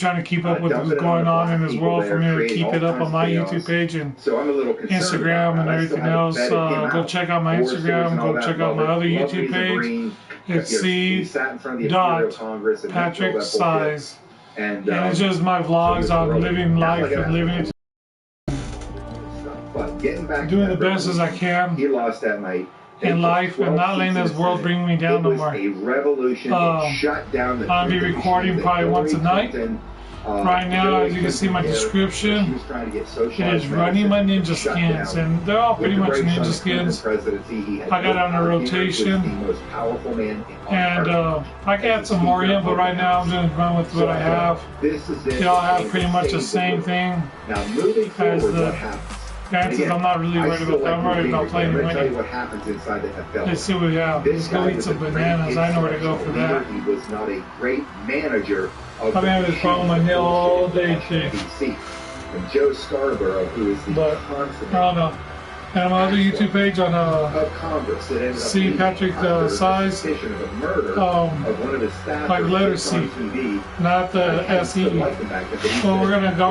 trying to keep up with what's going on in this world for me to keep it up on my YouTube page and Instagram and everything else. Go check out my Instagram. Go check out my other YouTube page. It's c.patrick.size. And it's just my vlogs on living life and living it. Doing the best as I can. He lost that night. In life and not letting this world bring me down no more. A revolution. Shut down the I'll be recording probably once a night. Right now, as you can see my description, it is running my ninja skins, and they're all pretty much ninja skins. I got on a rotation, and I can add some more in, but right now I'm going to run with what I have. They all have pretty much the same thing as the dances. I'm not really worried about that. I'm worried about playing winning. Let's see what we have. Let's go eat some bananas. I know where to go for that. He was not a great manager. I've been having this problem with my nail all day today. And Joe Scarborough, who is the consummate. I don't know. And my other YouTube page on C. Patrick Size, like letter C, not the S-E. So we're gonna go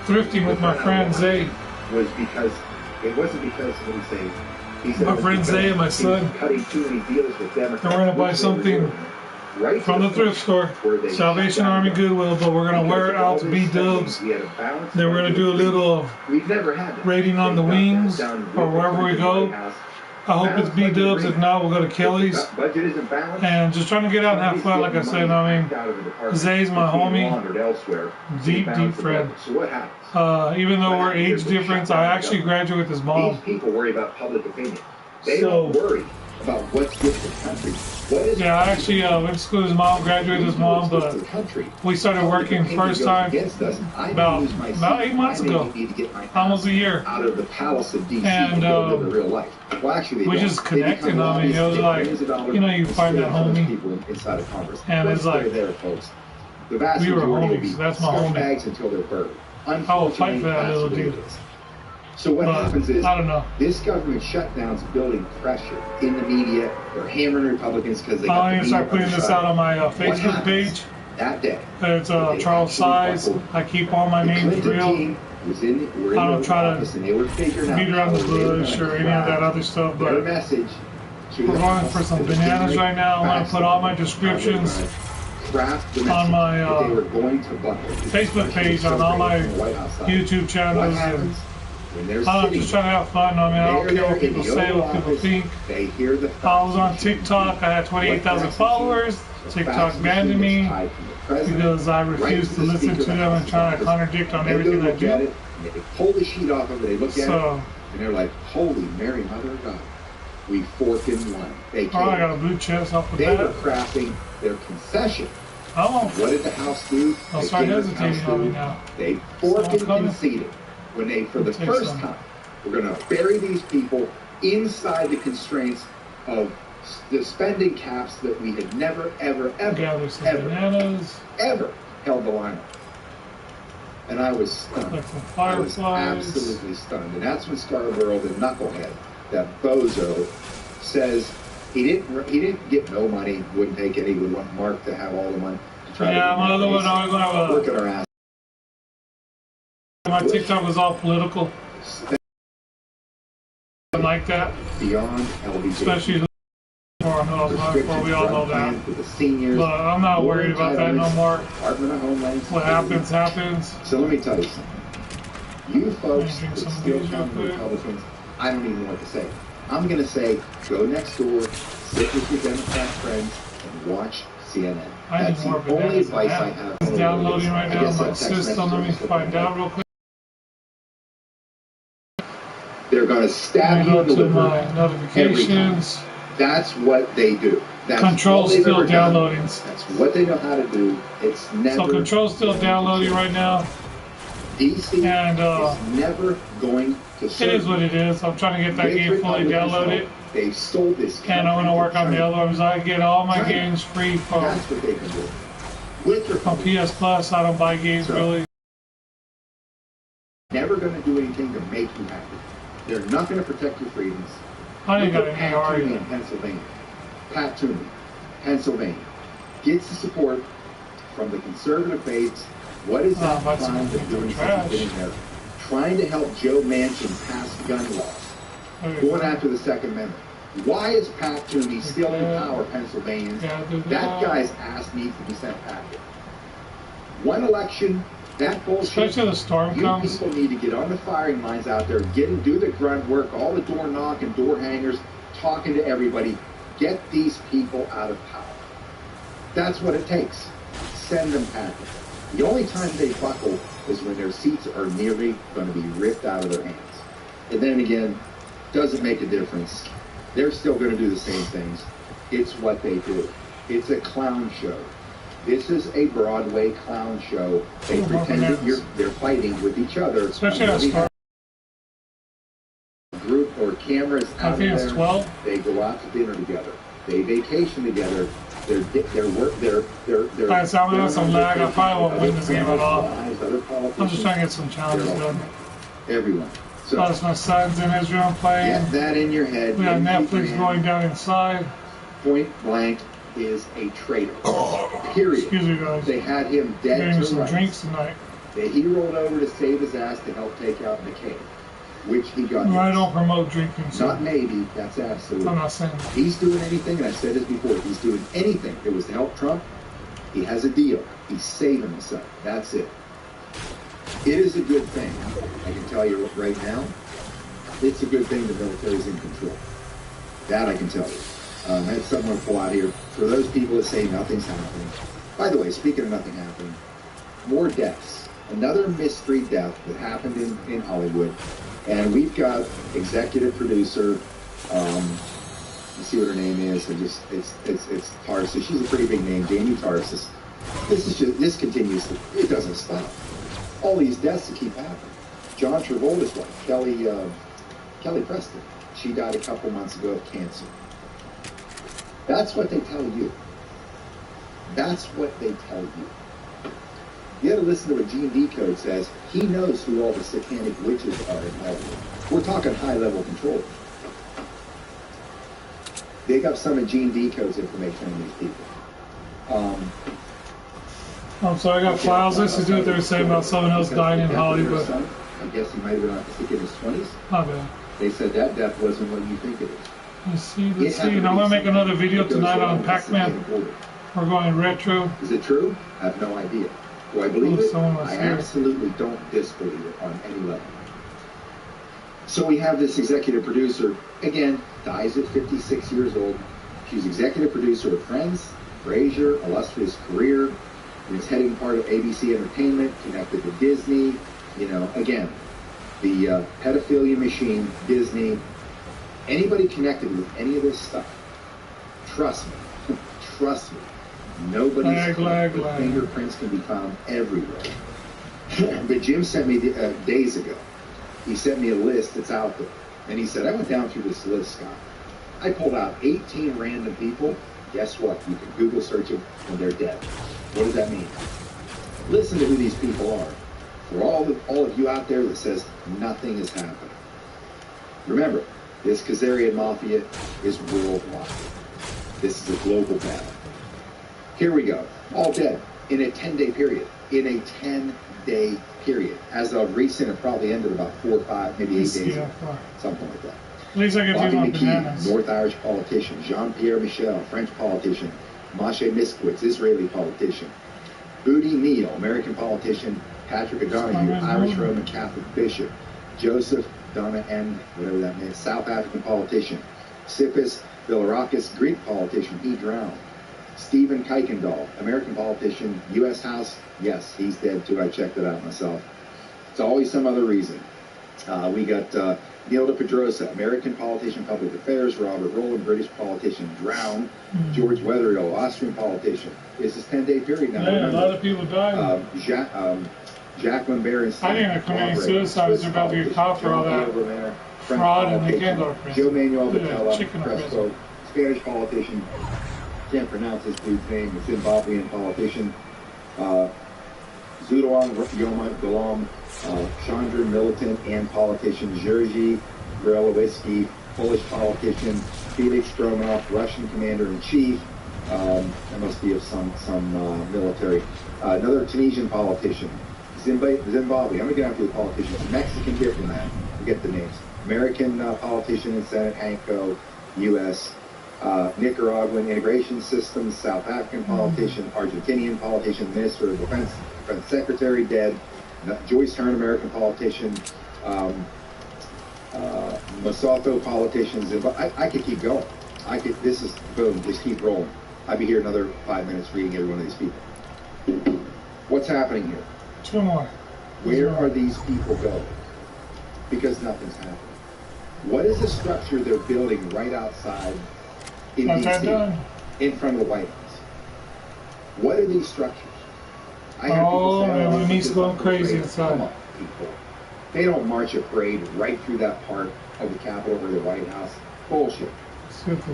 thrifting with my friend Zay. Was because it wasn't because what he said. My friend Zay and my son. Cutting too many deals with them. And we're gonna buy something from the thrift store, Salvation Army Goodwill, but we're gonna wear it out to B-Dubs. Then we're gonna do a little rating on the wings or wherever we go. I hope it's B-Dubs. If not, we'll go to Kelly's. And just trying to get out and have fun, like I said. I mean, Zay's my homie, deep friend. Even though we're age difference, I actually graduated with his mom. People worry about public opinion. They don't worry about what's good for the country. Yeah, I actually went to school with his mom, graduated with his mom, but we started working first time about 8 months ago, almost a year. And we just connected. I mean, it was like, you know, you find that homie, and it's like, we were homies. That's my homie. I will fight for that little dude. So what happens is, I don't know. This government shutdown's building pressure in the media. They're hammering Republicans because they got I'm going to start putting this out on my Facebook page. That day. It's Charles Size. I keep all my names real. I don't try to beat around the bush or any of that other stuff, but we're going for some bananas right now. I want to put all my descriptions on my Facebook page, on all my YouTube channels, and I'm just trying to have fun. I mean, I don't care what people say, what people think. I was on TikTok. I had 28,000 followers. TikTok banned me because I refuse to listen to them and try to contradict on everything I do. They pull the sheet off of it, they look at it, and they're like, holy Mary, Mother of God, we fork in one. I got a blue chest off the bat. They were crafting their concession. Oh. What did the House do? I'll start hesitating on me now. They forked and conceded. When they, for the first time, we're going to bury these people inside the constraints of the spending caps that we had never, ever held the line on. And I was stunned. I was absolutely stunned. And that's when Scarborough, the knucklehead, that bozo, says he didn't get no money, wouldn't take any, would want Mark to have all the money. Yeah, my other one, I was going to look at our ass. My TikTok was all political. I like that. Beyond LBJ. Especially before we all know that. But I'm not worried about that no more. What happens, happens. So let me tell you something. You folks that still come from Republicans, I don't even know what to say. I'm going to say, go next door, sit with your Democrat friends, and watch CNN. That's the only advice I have. It's downloading right now on my system. Let me find out real quick. They're going to stab you in the liver. My notifications. That's what they do. Control's still downloading. That's what they know how to do. It's never. So Control's still downloading right now. DC and is never going to serve. It is what it is. I'm trying to get that game fully downloaded. They stole this. And I'm going to work on the other ones. I get all my games free from PS Plus. I don't buy games really. Never going to do anything to make you happy. They're not going to protect your freedoms. I ain't got any Pat Toomey in Pennsylvania. Pat Toomey, Pennsylvania, gets the support from the conservative base. What is that clown been doing since he's been in there? Trying to help Joe Manchin pass gun laws, going after the Second Amendment. Why is Pat Toomey still in power, Pennsylvanians? That guy's ass needs to be sent packing. One election, that bullshit. Especially the storm comes. People need to get on the firing lines out there, do the grunt work, all the door knocking, door hangers, talking to everybody. Get these people out of power. That's what it takes. Send them packing. The only time they buckle is when their seats are nearly going to be ripped out of their hands. And then again, doesn't make a difference. They're still going to do the same things. It's what they do. It's a clown show. This is a Broadway clown show. They pretend that they're fighting with each other. Especially a group or cameras out there. 12. They go out to dinner together. They vacation together. They're Alright, so I'm gonna have some lag. I probably won't win this game at all. I'm just trying to get some challenges done. Everyone. So that's my son's in Israel playing. Get that in your head. We have Netflix going down inside. Point blank is a traitor. Period. Excuse me, guys. They had him dead. Getting some drinks tonight. He rolled over to save his ass to help take out McCain, which he got. I don't promote drinking. So not maybe. That's absolutely. I'm not saying that. He's doing anything, and I said this before. He's doing anything. It was to help Trump. He has a deal. He's saving himself. That's it. It is a good thing. I can tell you right now. It's a good thing the military's in control. That I can tell you. I had someone pull out here. For those people that say nothing's happening. By the way, speaking of nothing happening, more deaths. Another mystery death that happened in Hollywood. And we've got executive producer, let's see what her name is. It's Tarsus. She's a pretty big name, Jamie Tarsus. This continues to, it doesn't stop. All these deaths that keep happening. John Travolta's wife, Kelly Preston. She died a couple months ago of cancer. That's what they tell you. That's what they tell you. You got to listen to what Gene Decode says. He knows who all the satanic witches are in Hollywood. We're talking high-level control. Dig up some of Gene Decode's information on these people. I'm sorry, I got files. This is what they were saying about someone else dying in Hollywood. I guess he might have been autistic in his 20s. Not bad. They said that death wasn't what you think it is. Let's see. And I'm going to make another video tonight on Pac-Man. We're going retro. Is it true? I have no idea. Do I believe it? I absolutely don't disbelieve it on any level. So we have this executive producer, again, dies at 56 years old. She's executive producer of Friends, Frasier, illustrious career, and is heading part of ABC Entertainment, connected to Disney. You know, again, the pedophilia machine, Disney. Anybody connected with any of this stuff, trust me, nobody's fingerprints can be found everywhere. But Jim sent me days ago, he sent me a list that's out there. And he said, I went down through this list, Scott. I pulled out 18 random people. Guess what? You can Google search them and they're dead. What does that mean? Listen to who these people are. For all of you out there that says nothing is happening. Remember, this Khazarian mafia is worldwide. This is a global battle. Here we go. All dead in a 10-day period. In a 10-day period. As of recent, it probably ended about 4 or 5, maybe 8 days ago. Something like that. At least I can do my bananas. North Irish politician. Jean-Pierre Michel, French politician. Moshe Miskowitz, Israeli politician. Budi Neal, American politician. Patrick O'Donoghue, Irish Roman Catholic bishop. Joseph Donna M., whatever that means, South African politician. Sippis Bilirakis, Greek politician, he drowned. Stephen Kuykendall, American politician, U.S. House, yes, he's dead too, I checked it out myself. It's always some other reason. We got Neil DePedrosa, American politician, public affairs. Robert Rowland, British politician, drowned. George Weatherill, Austrian politician. This is 10-day period now. Yeah, a lot of people died. Jacqueline Barron. I think they're committing suicide. They're about to get caught for all that fraud and they can't go to prison. Joe Manuel Vitella, Crespo, Spanish politician. Can't pronounce this dude's name. A Zimbabwean politician. Zudawang Yoma Galam, Chandra militant and politician. Jerzy Grelowski, Polish politician. Felix Stromanov, Russian commander-in-chief. It must be of some military. Another Tunisian politician, Zimbabwe. I'm going to get after the politicians. Mexican diplomat. Forget the names. American politician in Senate, Hank Coe, U.S. Nicaraguan Integration Systems, South African politician, Argentinian politician, Minister of Defense Secretary, dead. Joyce Hearn, American politician. Masato politicians. I could keep going. This is, boom, just keep rolling. I'd be here another 5 minutes reading every one of these people. What's happening here? 2 more. Where are these people going? Because nothing's happening. What is the structure they're building right outside in D.C., in front of the White House? What are these structures? I have people say, man, he's going crazy inside. Come on, people. They don't march a parade right through that part of the Capitol or the White House. Bullshit.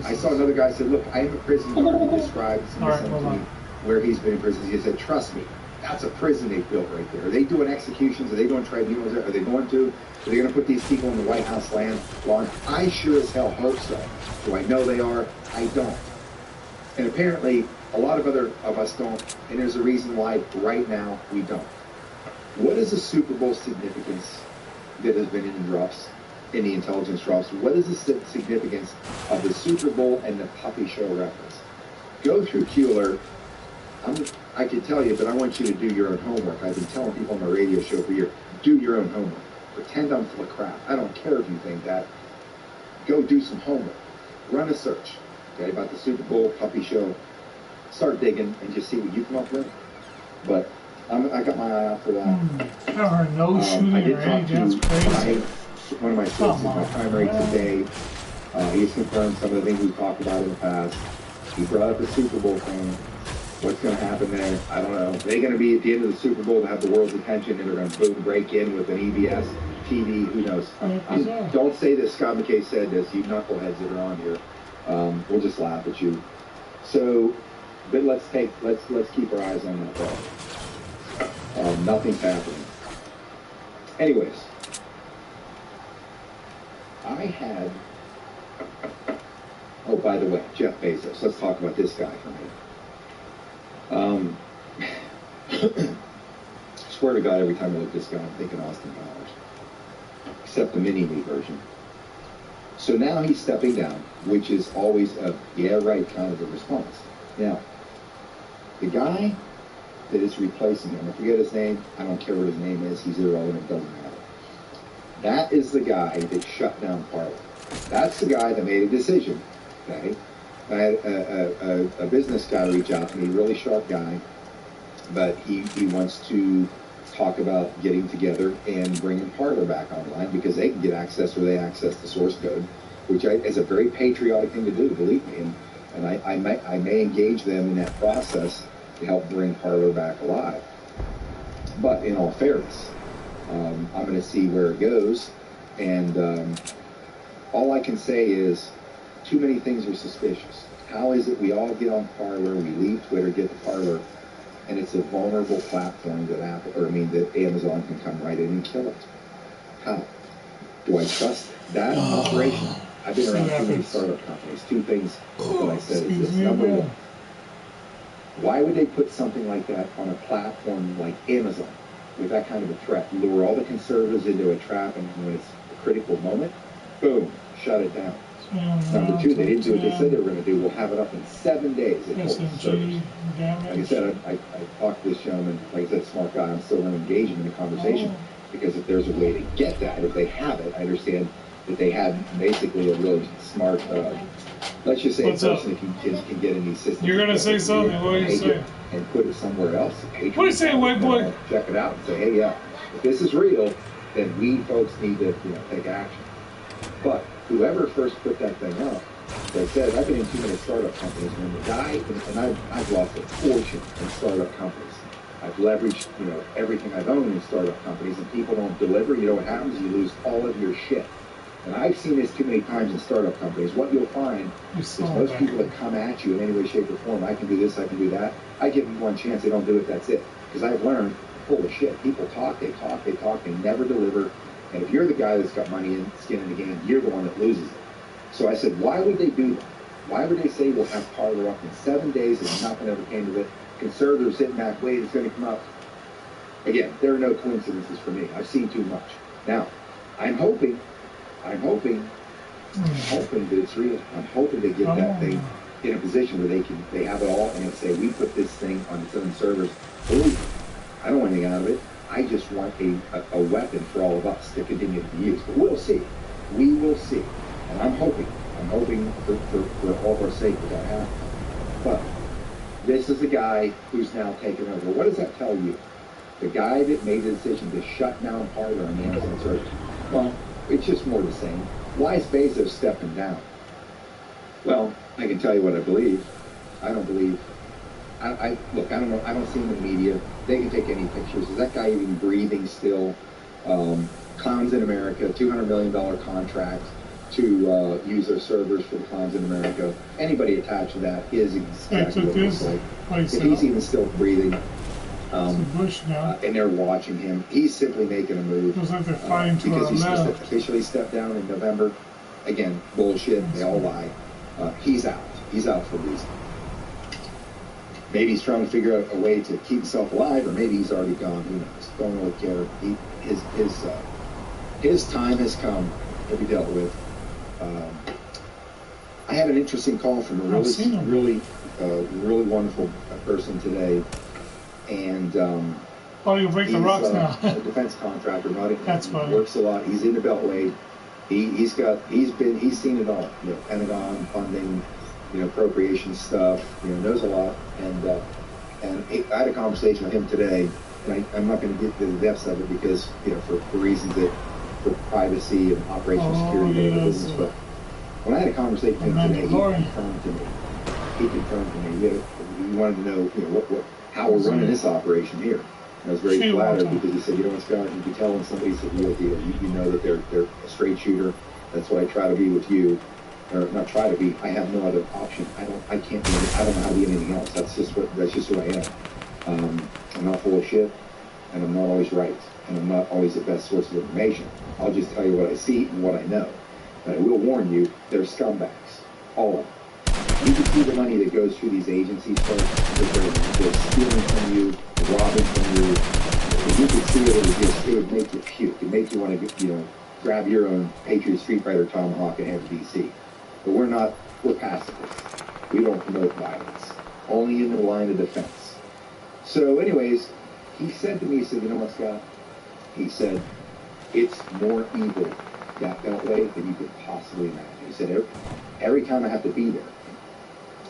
I saw another guy say, look, I am a prison guard. He described something where he's been in prison. He said, trust me, that's a prison they built right there. Are they doing executions? Are they doing tribunals there? Are they going to? Are they going to put these people in the White House lawn? I sure as hell hope so. Do I know they are? I don't. And apparently, a lot of us don't. And there's a reason why right now we don't. What is the Super Bowl significance that has been in drops? In the intelligence drops, what is the significance of the Super Bowl and the puppy show reference? Go through Q-Alert. I can tell you, but I want you to do your own homework. I've been telling people on my radio show for years, do your own homework. Pretend I'm full of crap. I don't care if you think that. Go do some homework. Run a search, okay, about the Super Bowl puppy show. Start digging and just see what you come up with. But I got my eye out for that. There are no shooting I did or talk anything. That's crazy. One of my sources, my primary today, he's confirmed some of the things we've talked about in the past. He brought up the Super Bowl thing. What's going to happen there? I don't know. They're going to be at the end of the Super Bowl to have the world's attention, and they're going to boom break in with an EBS TV. Who knows? Don't say that Scott McKay said this. You knuckleheads that are on here. We'll just laugh at you. So, but let's keep our eyes on that ball. Nothing's happening. Anyways. I had, oh, by the way, Jeff Bezos. Let's talk about this guy for a minute. Swear to God, every time I look at this guy, I'm thinking Austin Powers. Except the mini-me version. So now he's stepping down, which is always a, yeah, right, kind of a response. Now, the guy that is replacing him, I forget his name, I don't care what his name is, he's irrelevant, doesn't matter. That is the guy that shut down Parler. That's the guy that made a decision, okay? I had a business guy reach out to me, really sharp guy, but he wants to talk about getting together and bringing Parler back online because they can get access where they access the source code, which is a very patriotic thing to do, believe me. And I may engage them in that process to help bring Parler back alive. But in all fairness, I'm going to see where it goes, and all I can say is too many things are suspicious. How is it we all get on Parler, we leave Twitter, get to Parler, and it's a vulnerable platform that that Amazon can come right in and kill it? How? Do I trust that operation? I've been around too many startup companies. Two things that I said is this. Number one, why would they put something like that on a platform like Amazon? With that kind of a threat, lure all the conservatives into a trap, and when it's a critical moment, boom, shut it down. Number two, they didn't do what they said they were going to do. We'll have it up in 7 days. Like I said, I talked to this gentleman, like I said, smart guy. I'm still going to engage him in the conversation because if there's a way to get that, if they have it, I understand that they had basically a really smart, let's just say, a person that can get in these systems. You're going to say something. What do you say? And put it somewhere else. What do you say, white boy? Check it out and say, hey, yeah, if this is real, then we folks need to, take action. But whoever first put that thing up, like I said, I've been in too many startup companies. When the guy, and I've lost a fortune in startup companies. I've leveraged, everything I've owned in startup companies, and people don't deliver. You know what happens? You lose all of your shit. And I've seen this too many times in startup companies. What you'll find is most people that come at you in any way, shape, or form, I can do this, I can do that. I give them one chance, they don't do it, that's it. Because I've learned, holy shit, people talk, they never deliver. And if you're the guy that's got money and skin in the game, you're the one that loses it. So I said, why would they do that? Why would they say we'll have Carter up in 7 days and nothing ever came of it? Conservatives sitting back, wait, it's going to come out. Again, there are no coincidences for me. I've seen too much. Now, I'm hoping that it's real. I'm hoping they get that thing in a position where they have it all and they say, we put this thing on its own servers. Ooh, I don't want anything out of it. I just want a weapon for all of us to continue to be used. But we'll see. We will see. And I'm hoping for all of our sake that happens. But this is a guy who's now taken over. What does that tell you? The guy that made the decision to shut down Parler on the Amazon servers. Well, it's just more the same. Why is Bezos stepping down? Well, I can tell you what I believe. I don't believe. Look, I don't know. I don't see him in the media. They can take any pictures. Is that guy even breathing still? Clowns in America, $200 million contract to use their servers for the Clowns in America. Anybody attached to that is exactly what it's like. If he's even still breathing, and they're watching him, he's simply making a move because he's supposed to officially step down in November. Again, bullshit. They all lie. He's out. He's out for a reason. Maybe he's trying to figure out a way to keep himself alive, or maybe he's already gone. Who knows? Don't really care. His time has come to be dealt with. I had an interesting call from a really wonderful person today, and you break the rocks now. A defense contractor. That's funny. Works a lot. He's in the Beltway. He's seen it all. You know, Pentagon funding, you know, appropriation stuff. You know, knows a lot. And I had a conversation with him today, and I'm not going to get to the depths of it because, you know, for reasons that for privacy and operational security of the business. But when I had a conversation with him today, he confirmed to me. He wanted to know, you know, how we're running this operation here. And I was very flattered because he said, you know what, Scott, you can tell when somebody's a real deal. You know that they're a straight shooter. That's what I try to be with you. Or not try to be. I have no other option. I don't know how to be anything else. That's just who I am. I'm not full of shit, and I'm not always right, and I'm not always the best source of information. I'll just tell you what I see and what I know. But I will warn you, they're scumbags. All of them. You can see the money that goes through these agencies, folks. They're stealing from you, robbing from you. If you could see it would make you puke. It would make you want to, you know, grab your own Patriot Street Fighter Tomahawk and head to D.C. But we're pacifists. We don't promote violence. Only in the line of defense. So anyways, he said to me, he said, you know what, Scott? He said, it's more evil that Beltway than you could possibly imagine. He said, every time I have to be there,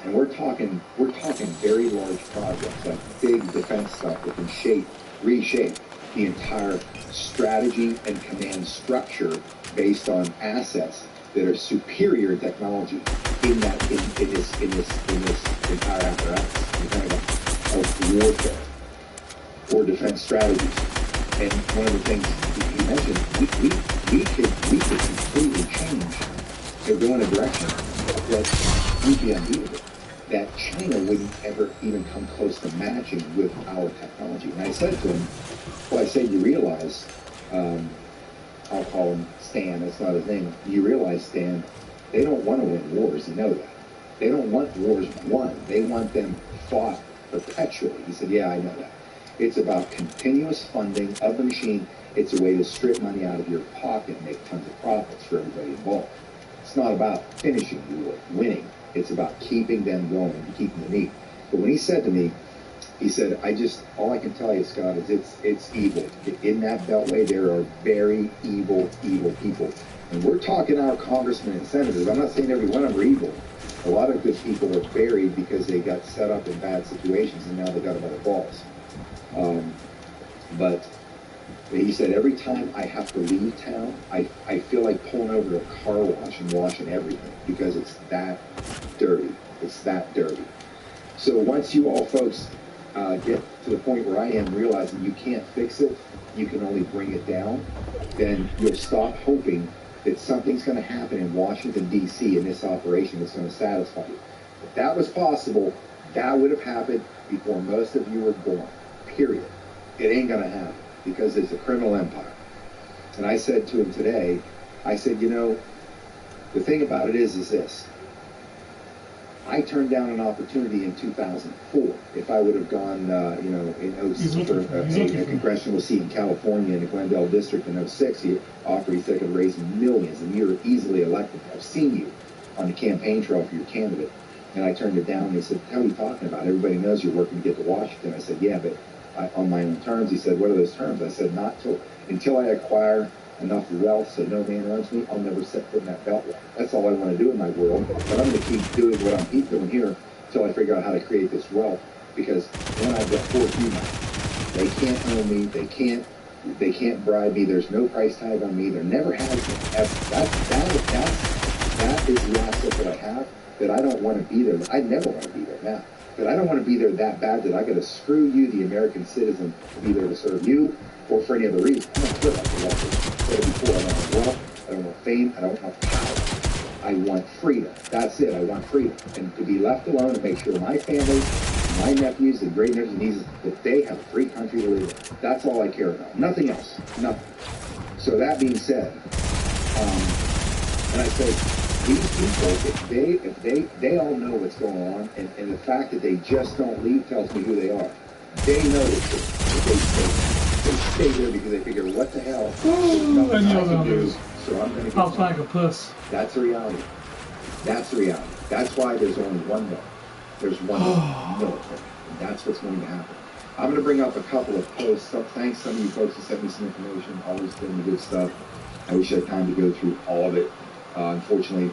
and we're talking very large projects, like big defense stuff that can reshape the entire strategy and command structure based on assets that are superior technology in this entire apparatus of warfare or defense strategies. And one of the things he mentioned, we could completely change to go in a direction that we'd be unbeatable. That China wouldn't ever even come close to matching with our technology. And I said to him, well, I said, you realize, I'll call him Stan, that's not his name. You realize, Stan, they don't want to win wars, you know that. They don't want wars won. They want them fought perpetually. He said, yeah, I know that. It's about continuous funding of the machine. It's a way to strip money out of your pocket and make tons of profits for everybody involved. It's not about finishing the war, winning. It's about keeping them going and keeping them neat. But when he said to me, he said, all I can tell you, Scott, is it's evil. In that Beltway, there are very evil people. And we're talking our congressmen and senators. I'm not saying every one of them are evil. A lot of good people are buried because they got set up in bad situations and now they got them by the balls. But he said, every time I have to leave town, I feel like pulling over to a car wash and washing everything because it's that dirty. It's that dirty. So once you all folks get to the point where I am, realizing you can't fix it, you can only bring it down, then you'll stop hoping that something's going to happen in Washington, D.C. in this operation that's going to satisfy you. If that was possible, that would have happened before most of you were born, period. It ain't going to happen because it's a criminal empire. And I said to him today, I said, you know, the thing about it is this. I turned down an opportunity in 2004. If I would have gone, you know, for a congressional seat in California in the Glendale district in 06, he offered, he said, I could raise millions, and you're easily elected. I've seen you on the campaign trail for your candidate. And I turned it down, and he said, how are you talking about? Everybody knows you're working to get to Washington. I said, yeah, but on my own terms. He said, what are those terms? I said, until I acquire enough wealth so no man owns me, I'll never set foot in that beltway. That's all I want to do in my world. But I'm going to keep doing what I'm keep doing here until I figure out how to create this wealth. Because when I've got 4 females, they can't own me. They can't bribe me. There's no price tag on me. There never has been. That is the asset that I have. That I don't want to be there. I never want to be there now. That I don't want to be there that bad that I got to screw you, the American citizen, to be there to serve you, or for any other reason. I'm not sure about the wealth. I said before, I don't want wealth, I don't want fame, I don't want power. I want freedom. That's it. I want freedom. And to be left alone and make sure my family, my nephews and great nephews and nieces, that they have a free country to live in. That's all I care about. Nothing else. Nothing. So that being said, and I say, these people, if they all know what's going on, and the fact that they just don't leave tells me who they are. They know that they stay there because they figure, what the hell? Nothing I can do, so I'm going to get I'll like a puss. That's the reality. That's the reality. That's why there's only one milk. There's one military. And that's what's going to happen. I'm going to bring up a couple of posts. Thanks some of you folks who sent me some information. Always doing the good stuff. I wish I had time to go through all of it. Unfortunately,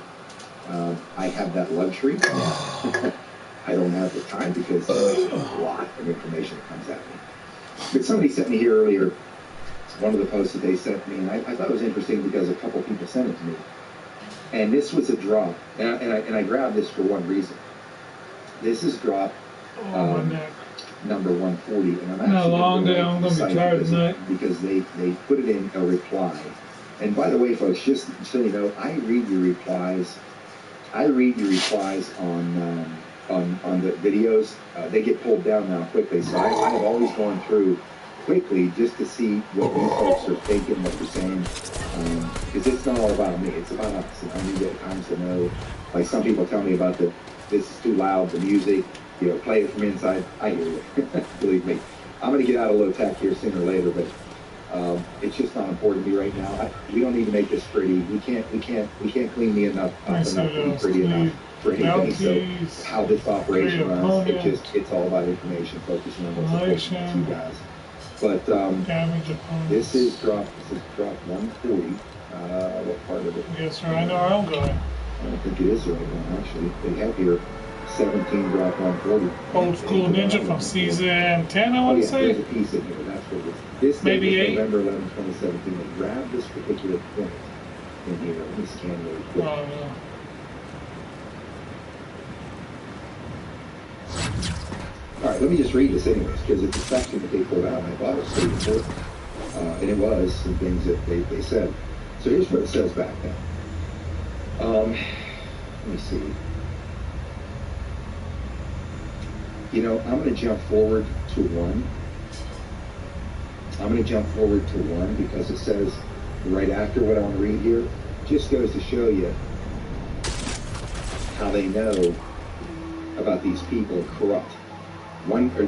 I have that luxury. I don't have the time because there's a lot of information that comes at me. But somebody sent me here earlier, one of the posts that they sent me, and I thought it was interesting because a couple people sent it to me. And this was a drop, and I grabbed this for one reason. This is drop number 140, and I'm actually long day. I'm going to be tired tonight because they put it in a reply. And by the way, folks, just so you know, I read your replies. I read your replies on the videos. They get pulled down now quickly, so I have always gone through quickly just to see what you folks are thinking, what you're saying, because it's not all about me. It's about us. And I need at times to know. Like some people tell me about this is too loud, the music. You know, play it from inside. I hear you. Believe me. I'm going to get out of low tech here sooner or later, but. It's just not important to me right now. We don't need to make this pretty. We can't clean me enough to be pretty enough for anything. So how this operation runs, it's all about information, focusing on what's important to you guys. But this is drop 140. What part of it? Yes, sir. I know our own guy. I don't think it is the right one actually. They have here 17 drop 140. Old school ninja from season 10, I want to say. There's a piece in here. That's what it is. This maybe 8. November 11, 2017. They grabbed this particular point in here. Let me scan really quick. Oh, no. All right, let me just read this anyways, because it's a section that they pulled out, and I thought it was pretty important. And it was some things that they said. So here's what it says back then. Let me see. You know, I'm going to jump forward to 1. I'm going to jump forward to 1 because it says right after what I want to read here, just goes to show you how they know about these people corrupt.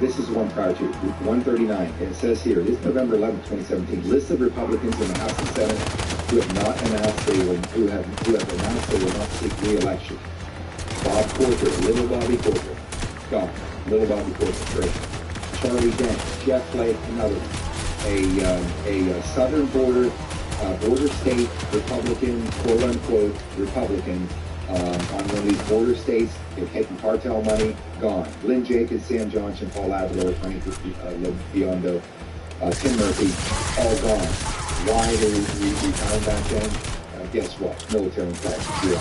This is the one prior to 139, and it says here, this is November 11, 2017, list of Republicans in the House and Senate who have not announced who have announced they will not seek re-election. Bob Corker, Little Bobby Corker, gone. Little Bobby Corker, great. Charlie Dent, Jeff Flake, another one. A southern border state Republican, quote unquote Republican, on one of these border states, they're taking cartel money, gone. Lynn Jacobs, Sam Johnson, Paul Avalor, Frank Biondo, Tim Murphy, all gone. Why they retired back then? Guess what? Military infraction. You're a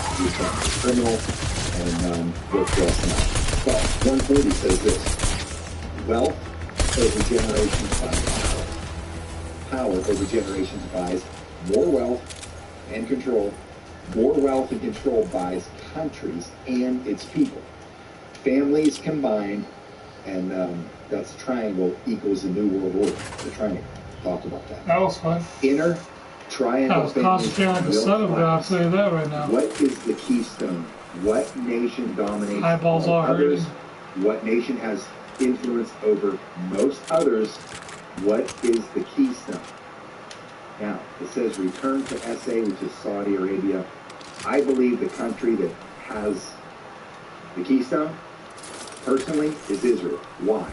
criminal and work for us now. But 140 says this: wealth over generations buys power. Power over generations buys more wealth and control. More wealth and control buys countries and its people. Families combined, and that's triangle equals the New World Order. The triangle. Talk about that. That was fun. Inner triangle. I was concentrating on the sun of it, I'll tell you that right now. What is the keystone What nation dominates eyeballs all others? hurting. What nation has influence over most others? What is the keystone? Now, it says return to SA, which is Saudi Arabia. I believe the country that has the keystone, personally, is Israel. Why?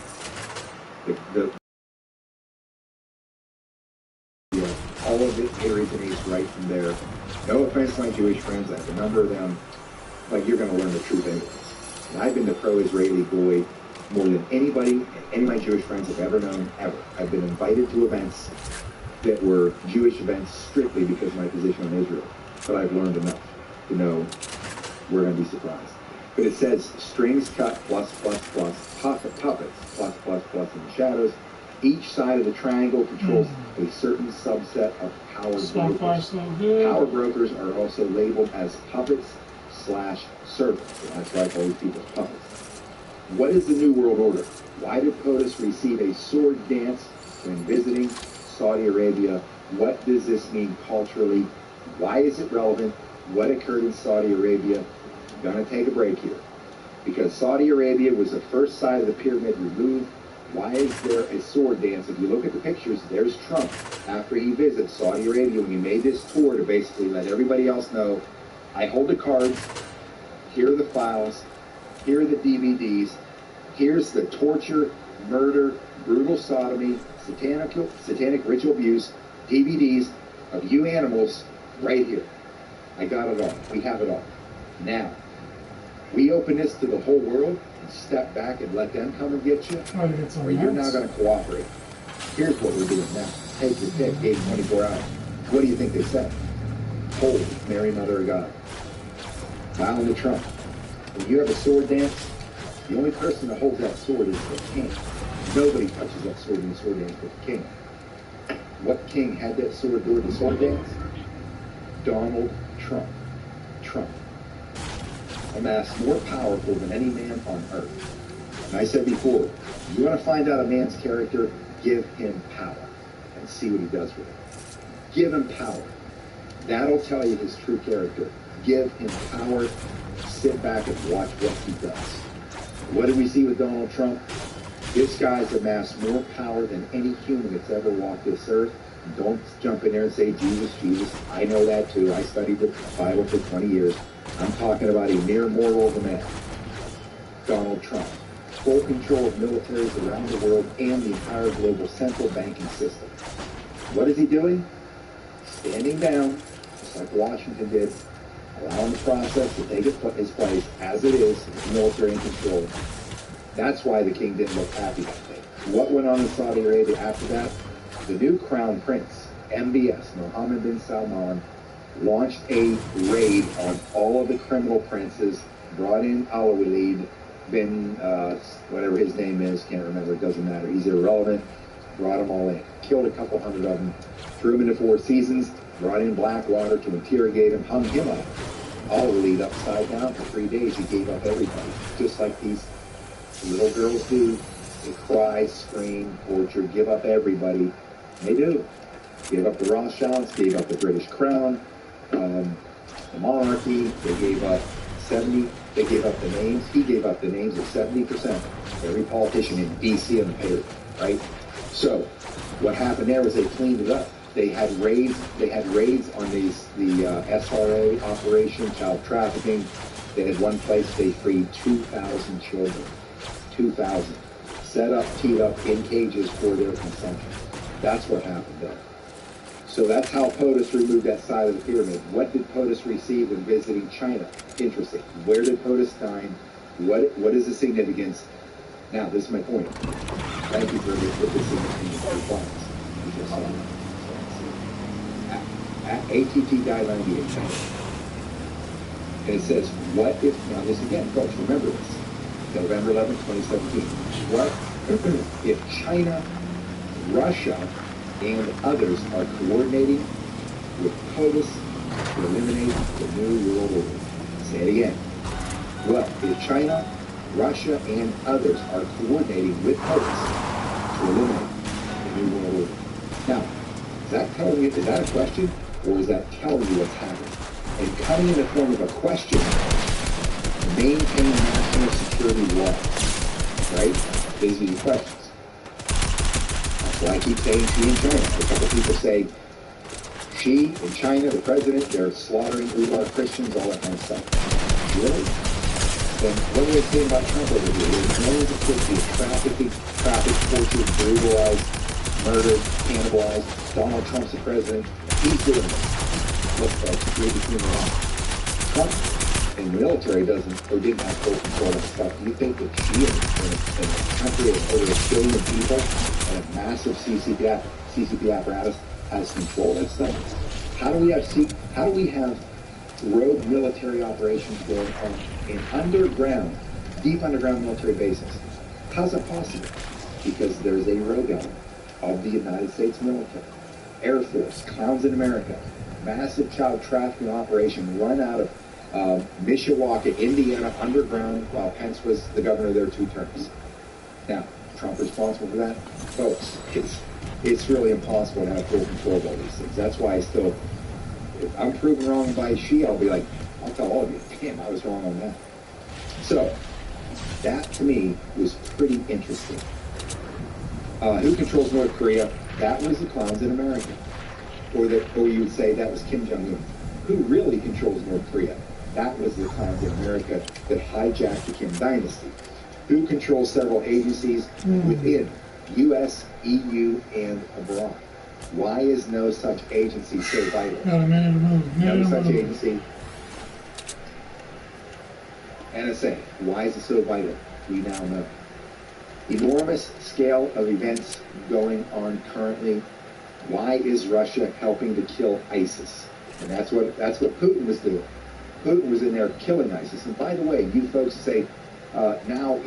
All of it originates right from there. No offense to my Jewish friends, I have a number of them, but you're going to learn the truth anyways. And I've been the pro-Israeli boy more than anybody, any of my Jewish friends have ever known, ever. I've been invited to events that were Jewish events strictly because of my position on Israel. But I've learned enough to know we're going to be surprised. But it says strings cut plus, puppets plus in the shadows. Each side of the triangle controls a certain subset of power brokers. Power brokers are also labeled as puppets/servants. And that's why I call these people puppets. What is the New World Order? Why did POTUS receive a sword dance when visiting Saudi Arabia? What does this mean culturally? Why is it relevant? What occurred in Saudi Arabia? I'm going to take a break here. Because Saudi Arabia was the first side of the pyramid removed. Why is there a sword dance? If you look at the pictures, there's Trump after he visits Saudi Arabia when he made this tour to basically let everybody else know, I hold the cards, here are the files, here are the DVDs, here's the torture, murder, brutal sodomy, satanic ritual abuse, DVDs of you animals right here. I got it all. We have it all. Now, we open this to the whole world and step back and let them come and get you, or you're not going to cooperate. Here's what we're doing now. Take your pick, gave 24 hours. What do you think they said? Hold, Mary, Mother of God. Bowing to Trump. When you have a sword dance, the only person that holds that sword is the king. Nobody touches that sword in the sword dance but the king. What king had that sword during the sword dance? Donald Trump. Trump. A man more powerful than any man on earth. And I said before, you want to find out a man's character, give him power and see what he does with it. Give him power. That'll tell you his true character. Give him power. Sit back and watch what he does. What did we see with Donald Trump? This guy's amassed more power than any human that's ever walked this earth. Don't jump in there and say, Jesus, Jesus. I know that too. I studied the Bible for 20 years. I'm talking about a mere mortal of a man. Donald Trump. Full control of militaries around the world and the entire global central banking system. What is he doing? Standing down, just like Washington did, allowing the process to take its place as it is, with military in control. That's why the king didn't look happy that day. What went on in Saudi Arabia after that? The new crown prince, MBS, Mohammed bin Salman, launched a raid on all of the criminal princes, brought in Al-Walid bin, whatever his name is, can't remember, it doesn't matter, he's irrelevant, brought them all in, killed a couple hundred of them, threw him into 4 seasons, brought in Blackwater to interrogate him, hung him up. Al-Walid upside down for 3 days, he gave up everybody, just like these little girls do. They cry, scream, torture, give up everybody. They do. Gave up the Rothschilds, gave up the British crown, the monarchy. They gave up 70. They gave up the names. He gave up the names of 70% of every politician in D.C. on the payroll, right? So what happened there was they cleaned it up. They had raids. They had raids on the SRA operation, child trafficking. They had one place they freed 2,000 children. 2,000. Set up, teed up in cages for their consumption. That's what happened there. So that's how POTUS removed that side of the pyramid. What did POTUS receive when visiting China? Interesting. Where did POTUS dine? What is the significance? Now, this is my point. Thank you for this in the response. ATT Guide 98. And it says, what if, now this again, folks, remember this. November 11, 2017. What if China, Russia, and others are coordinating with POTUS to eliminate the New World Order? Say it again. What if China, Russia, and others are coordinating with POTUS to eliminate the New World Order? Now, is that telling you, is that a question, or is that telling you what's happening? And coming in the form of a question maintain national security law, right? These are your questions. That's why I keep saying she in China. A couple people say she in China, the president, they're slaughtering Uyghur Christians, all that kind of stuff. Really? Then what do they say about Trump over here? There's millions of kids being trafficked, tortured, brutalized, murdered, cannibalized. Donald Trump's the president. He's doing it. Look, folks, read between the lines. Trump in the military doesn't or didn't have full control of stuff. Do you think that she in a country of over 1 billion people and a massive CCP apparatus has control of that stuff? How do we have rogue military operations going on in underground, deep underground military bases? How's that possible? Because there's a rogue element of the United States military. Air Force, Clowns in America, massive child trafficking operation run out of Mishawaka, Indiana, underground, while Pence was the governor there 2 terms. Now, Trump responsible for that? Folks, it's really impossible to have full control of all these things. That's why if I'm proven wrong by she, I'll be like, I'll tell all of you, damn, I was wrong on that. So, that to me was pretty interesting. Who controls North Korea? That was the Clowns in America. Or you would say that was Kim Jong-un. Who really controls North Korea? That was the Clowns in America that hijacked the Kim dynasty. Who controls several agencies within U.S., EU, and abroad? Why is no such agency so vital? No such agency. NSA. Why is it so vital? We now know. Enormous scale of events going on currently. Why is Russia helping to kill ISIS? And that's what Putin was doing. Putin was in there killing ISIS. And by the way, you folks say now,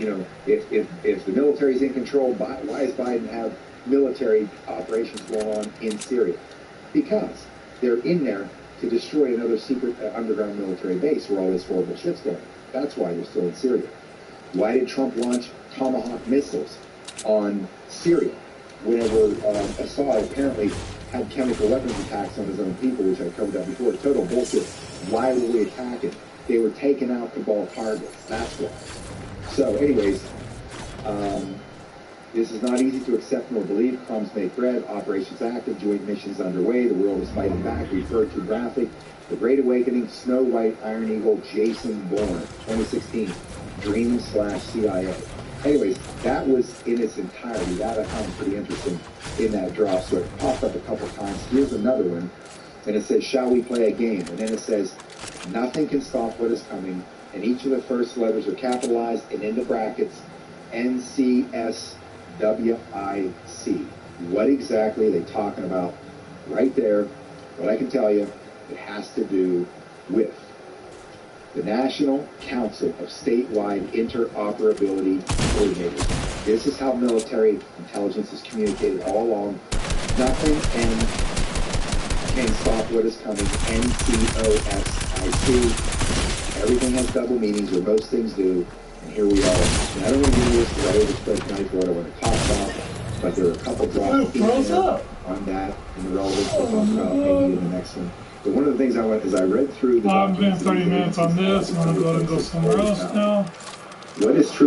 if the military is in control, why does Biden have military operations going on in Syria? Because they're in there to destroy another secret underground military base where all this horrible shit's going on. That's why they're still in Syria. Why did Trump launch Tomahawk missiles on Syria whenever Assad apparently had chemical weapons attacks on his own people, which I covered up before? Total bullshit. Why were we attacking? They were taking out Cabal targets. That's why. So anyways, this is not easy to accept nor believe. Crumbs make bread. Operations active. Joint missions underway. The world is fighting back. Referred to graphic. The Great Awakening. Snow White. Iron Eagle. Jason Bourne. 2016. Dream/CIA. Anyways, that was in its entirety. That I found pretty interesting in that drop. So it popped up a couple times. Here's another one. And it says, shall we play a game? And then it says, nothing can stop what is coming. And each of the first letters are capitalized and into brackets. NCSWIC. What exactly are they talking about? Right there, what I can tell you, it has to do with the National Council of Statewide Interoperability Coordinators. This is how military intelligence is communicated all along. Nothing can stop what is coming. NCOSIC. Everything has double meanings, or most things do. And here we are. And I don't want to do this because I overspoke tonight for what I want to talk about. But there are a couple drops on that and the relevance we'll talk about maybe in the next one. But one of the things I went is I read through the I've been 30 minutes on this. I'm going to go somewhere else now. What is true?